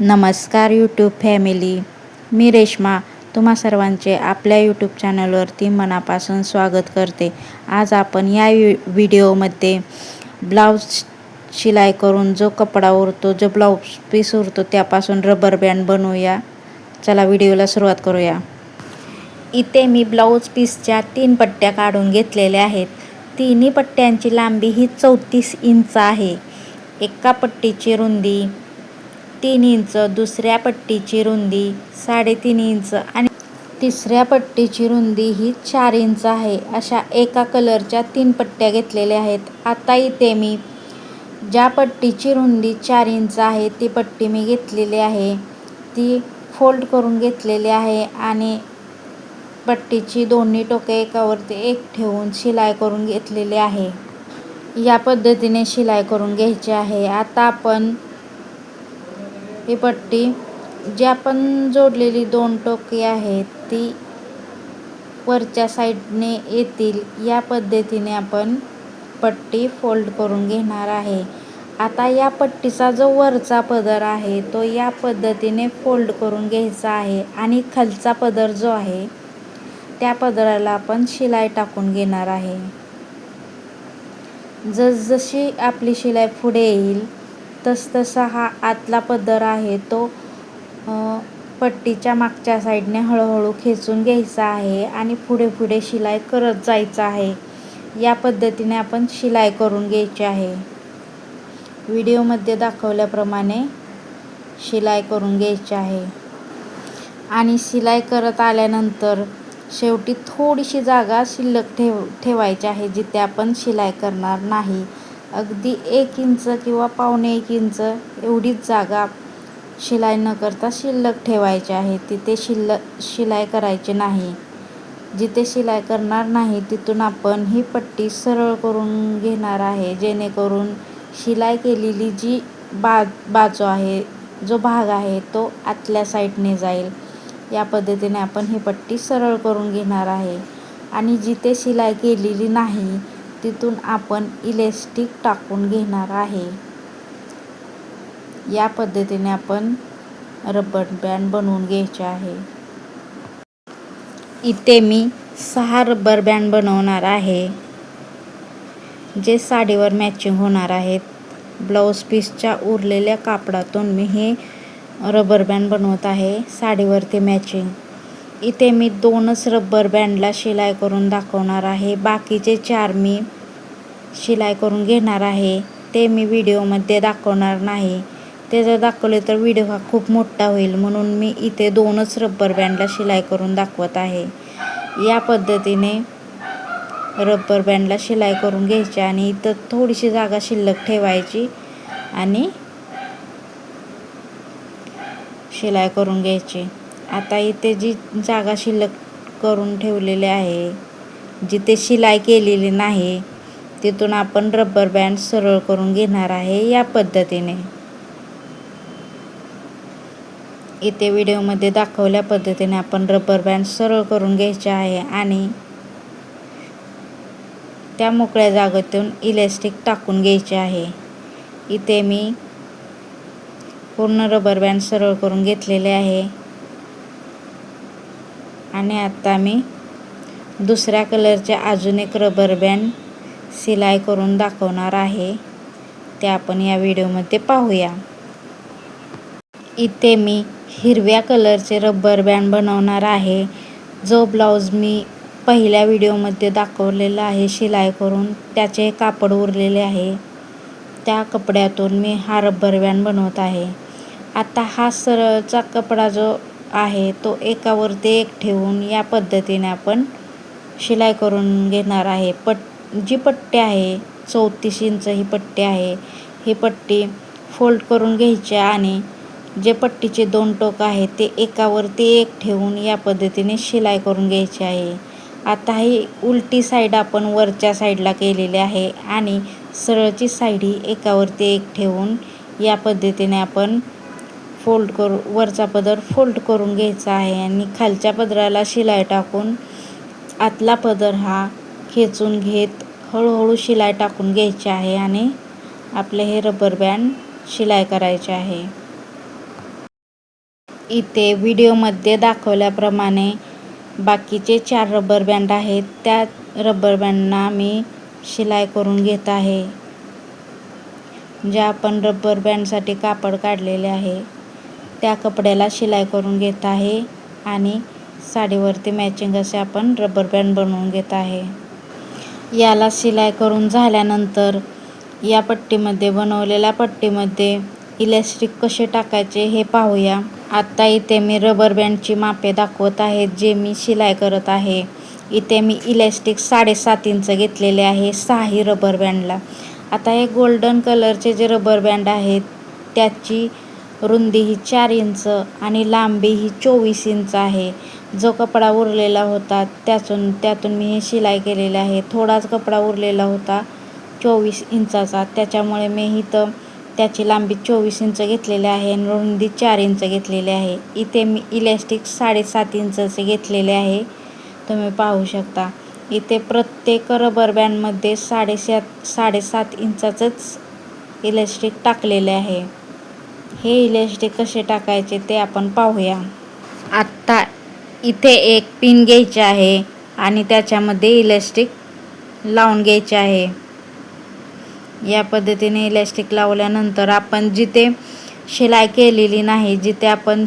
नमस्कार YouTube family, मी रेश्मा तुम्हा सर्वांचे आपल्या यूट्यूब चॅनलवरती मनापासून स्वागत करते. आज आपण या व्हिडिओमध्ये ब्लाऊज शिलाई करून जो कपडा उरतो, जो ब्लाऊज पीस उरतो त्यापासून रबर बँड बनवूया. चला व्हिडिओला सुरुवात करूया. इथे मी ब्लाऊज पीसच्या 3 पट्ट्या काढून घेतलेल्या आहेत. तिन्ही पट्ट्यांची लांबी ही 34 इंच आहे. एका पट्टीची रुंदी 3 इंच, दुसऱ्या पट्टीची रुंदी 3.5 इंच आणि तिसऱ्या पट्टीची रुंदी ही 4 इंच आहे. अशा एका कलरच्या 3 पट्ट्या घेतलेल्या आहेत. आता इथे मी ज्या पट्टीची रुंदी 4 इंच आहे ती पट्टी मी घेतलेली आहे, ती फोल्ड करून घेतलेली आहे आणि पट्टीची दोन्ही टोके एकावरती एक ठेवून शिलाई करून घेतलेली आहे. या पद्धतीने शिलाई करून घ्यायची आहे. आता आपण ही पट्टी जी आपण जोडलेली 2 टोके आहेत ती वरच्या साईडने येतील या पद्धतीने आपण पट्टी फोल्ड करून घेणार आहे. आता या पट्टीचा जो वरचा पदर आहे तो या पद्धतीने फोल्ड करून घ्यायचा आहे आणि खालचा पदर जो आहे त्या पदराला आपण शिलाई टाकून घेणार आहे. जसजशी आपली शिलाई पुढे येईल तसतसा हा आतला पदर आहे तो पट्टीच्या मागच्या साईडने हळूहळू खेचून घ्यायचा आहे आणि पुढे पुढे शिलाई करत जायचं आहे. या पद्धतीने आपण शिलाई करून घ्यायची आहे. व्हिडिओमध्ये दाखवल्याप्रमाणे शिलाई करून घ्यायची आहे आणि शिलाई करत आल्यानंतर शेवटी थोडीशी जागा शिल्लक ठेवायची आहे जिथे आपण शिलाई करणार नाही. अगदी 1 इंच किंवा पावणे 1 इंच एवढीच जागा शिलाई न करता शिल्लक ठेवायची आहे. तिथे शिलाई करायची नाही. जिथे शिलाई करणार नाही तिथून आपण ही पट्टी सरळ करून घेणार आहे, जेणेकरून शिलाई केलेली जी बाजू आहे, जो भाग आहे तो आतल्या साईडने जाईल. या पद्धतीने आपण ही पट्टी सरळ करून घेणार आहे आणि जिथे शिलाई केलेली नाही तिथून आपण इलास्टिक टाकून घेणार आहे. या पद्धतीने आपण रबर बँड बनवून घ्यायचे आहे. इथे मी 6 रबर बँड बनवणार आहे, जे साडीवर मॅचिंग होणार आहेत. ब्लाऊज पीसच्या उरलेल्या कापडातून मी हे रबर बँड बनवत आहे साडीवरती मॅचिंग. इथे मी 2च रबर बँडला शिलाई करून दाखवणार आहे. बाकीचे 4 मी शिलाई करून घेणार आहे. ते मी व्हिडिओमध्ये दाखवणार नाही. ते जर दाखवले तर व्हिडिओ हा खूप मोठा होईल, म्हणून मी इथे 2च रबर बँडला शिलाई करून दाखवत आहे. या पद्धतीने रबर बँडला शिलाई करून घ्यायची आणि इथं थोडीशी जागा शिल्लक ठेवायची आणि शिलाई करून घ्यायची. आता इथे जी जागा शिल्लक करून ठेवलेली आहे, जिथे शिलाई केलेली नाही तिथून आपण रबर बँड सरळ करून घेणार आहे. या पद्धतीने इथे व्हिडिओमध्ये दाखवल्या पद्धतीने आपण रबर बँड सरळ करून घ्यायचे आहे आणि त्या मोकळ्या जागेतून इलास्टिक टाकून घ्यायचे आहे. इथे मी पूर्ण रबर बँड सरळ करून घेतलेले आहे आणि आता मी दुसऱ्या कलरचे अजून एक रबर बँड शिलाई करून दाखवणार आहे. ते आपण या व्हिडिओमध्ये पाहूया. इथे मी हिरव्या कलरचे रबर बँड बनवणार आहे. जो ब्लाऊज मी पहिल्या व्हिडिओमध्ये दाखवलेला आहे शिलाई करून, त्याचे कापड उरलेले आहे, त्या कपड्यातून मी हा रबर बँड बनवत आहे. आता हा सरळचा कपडा जो आहे तो एकावरती एक ठेवून या पद्धतीने आपण शिलाई करून घेणार आहे. जी पट्टी आहे 34 इंच ही पट्टी आहे. ही पट्टी फोल्ड करून घ्यायची आणि जे पट्टीचे 2 टोक आहेत ते एकावरती एक ठेवून या पद्धतीने शिलाई करून घ्यायची आहे. आता ही उलटी साईड आपण वरच्या साईडला केलेली आहे आणि सरळची साईड ही एकावरती एक ठेवून या पद्धतीने आपण वरचा पदर फोल्ड करून घ्यायचा आहे आणि खालच्या पदराला शिलाई टाकून आतला पदर हा खेचून घेत हळूहळू शिलाई टाकून घ्यायची आहे आणि आपले हे रबर बँड शिलाई करायचे आहे. इथे व्हिडिओमध्ये दाखवल्याप्रमाणे बाकीचे 4 रबर बँड आहेत. त्या रबर बँडना मी शिलाई करून घेत आहे. जे आपण रबर बँडसाठी कापड काढलेले आहे त्या कपड्याला शिलाई करून घेत आहे आणि साडीवरती मॅचिंग असे आपण रबर बँड बनवून घेत आहे. याला शिलाई करून झाल्यानंतर या पट्टीमध्ये बनवलेल्या पट्टीमध्ये इलास्टिक कसे टाकायचे हे पाहूया. आता इथे मी रबर बँडची मापे दाखवत आहे जे मी शिलाई करत आहे. इथे मी इलास्टिक 7.5 इंच घेतलेले आहे 6 रबर बँडला. आता हे गोल्डन कलरचे जे रबर बँड आहेत त्याची रुंदी ही 4 इंच आणि लांबी ही 24 इंच आहे. जो कपडा उरलेला होता त्यातून मी हे शिलाई केलेले आहे. थोडाच कपडा उरलेला होता 24 इंचाचा, त्याच्यामुळे मी इथं त्याची लांबी 24 इंच घेतलेली आहे आणि रुंदी 4 इंच घेतलेली आहे. इथे मी इलास्टिक 7.5 इंचचे घेतलेले आहे. तुम्ही पाहू शकता इथे प्रत्येक रबर बँडमध्ये 7.5 इंचाचंच इलास्टिक टाकलेले आहे. हे इलास्टिक कसे टाकायचे ते आपण पाहूया. आत्ता इथे एक पिन घ्यायची आहे आणि त्याच्यामध्ये इलास्टिक लावून घ्यायचे आहे. या पद्धतीने इलास्टिक लावल्यानंतर आपण जिथे शिलाई केलेली नाही, जिथे आपण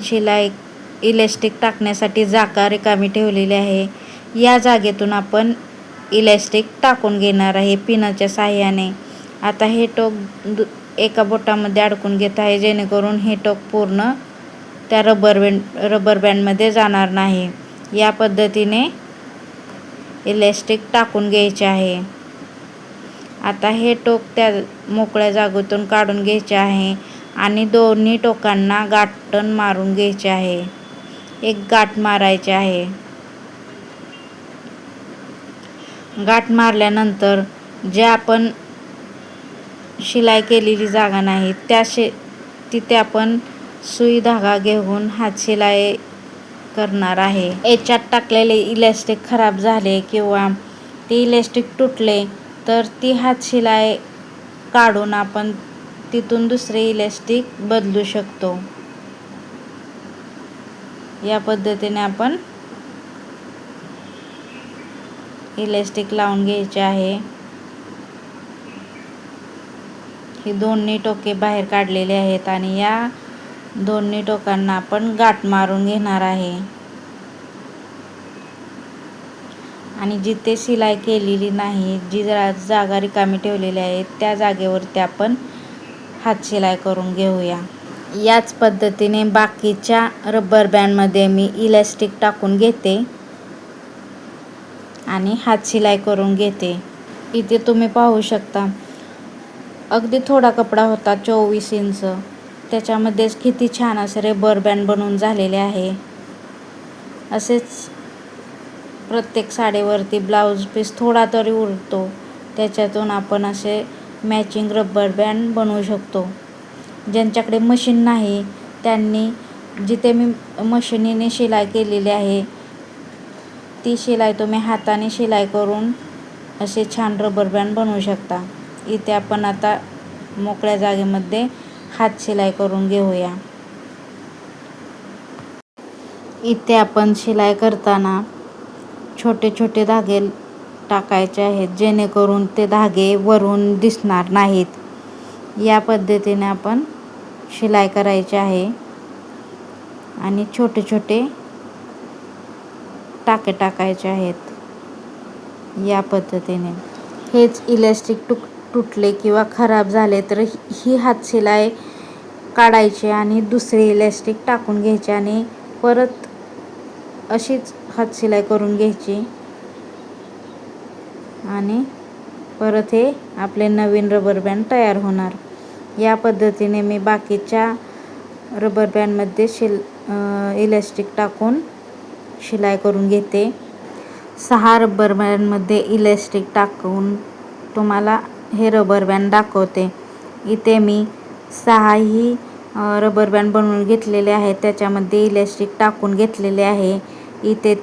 इलास्टिक टाकण्यासाठी जागा रिकामी ठेवलेली आहे, या जागेतून आपण इलास्टिक टाकून घेणार आहे पिनाच्या साहाय्याने. आता हे टोक एका बोटामध्ये अडकून घेत आहे जेणेकरून हे टोक पूर्ण त्या रबर बँडमध्ये जाणार नाही. या पद्धतीने इलास्टिक टाकून घ्यायचे आहे. आता हे टोक त्या मोकळ्या जागेतून काढून घ्यायचे आहे आणि दोन्ही टोकांना गाठण मारून घ्यायचे आहे. एक गाठ मारायची आहे. गाठ मारल्यानंतर जे आपण शिलाई केलेली जागा नाही तिथे आपण सुई धागा घेऊन हात शिलाई करणार आहे. याच्यात टाकलेले इलास्टिक खराब झाले किंवा ते इलास्टिक तुटले तर ती हात शिलाई काढून आपण तिथून दुसरे इलास्टिक बदलू शकतो. या पद्धतीने आपण इलास्टिक लावून घ्यायचे आहे. ही दोन्ही टोके बाहेर काढलेले आहेत आणि या दोन्ही टोकांना आपण गाठ मारून घेणार आहे आणि जिथे शिलाई केलेली नाही, जी जागा रिकामी ठेवलेली आहे त्या जागेवरती आपण हात शिलाई करून घेऊया. याच पद्धतीने बाकीच्या रबर बँडमध्ये मी इलास्टिक टाकून घेते आणि हात शिलाई करून घेते. इथे तुम्ही पाहू शकता अगदी थोडा कपडा होता 24 इंच, त्याच्यामध्येच किती छान असे रबर बँड बनवून झालेले आहे. असेच प्रत्येक साडीवरती ब्लाऊज पीस थोडा तरी उरतो, त्याच्यातून आपण असे मॅचिंग रबर बँड बनवू शकतो. ज्यांच्याकडे मशीन नाही त्यांनी जिथे मी मशिनीने शिलाई केलेली आहे ती शिलाई तुम्ही हाताने शिलाई करून असे छान रबर बँड बनवू शकता. इथे आपण आता मोकळ्या जागेमध्ये हात शिलाई करून घेऊया. इथे आपण शिलाई करताना छोटे छोटे धागे टाकायचे आहेत जेणेकरून ते धागे वरून दिसणार नाहीत. या पद्धतीने आपण शिलाई करायची आहे आणि छोटे छोटे टाके टाकायचे आहेत. या पद्धतीने हेच इलास्टिक तुटले किंवा खराब झाले तर ही हात शिलाई काढायची आणि दुसरे इलास्टिक टाकून घ्यायचे आणि परत अशीच हात शिलाई करून घ्यायची आणि परत हे आपले नवीन रबर बँड तयार होणार. या पद्धतीने मी बाकीच्या रबर बँडमध्ये इलास्टिक टाकून शिलाई करून घेते. 6 रबर बँडमध्ये इलास्टिक टाकून तुम्हाला हे रबर बँड दाखवते. इथे मी 6ही रबर बँड बनवून घेतलेले आहेत, त्याच्यामध्ये इलास्टिक टाकून घेतलेले आहे. इथे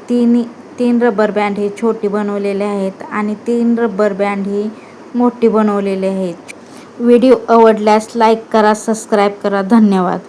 तीन रबर बँड ही छोटी बनवलेले आहेत आणि 3 रबर बँड ही मोठी बनवलेली आहेत. व्हिडिओ आवडल्यास लाईक करा, सबस्क्राईब करा. धन्यवाद.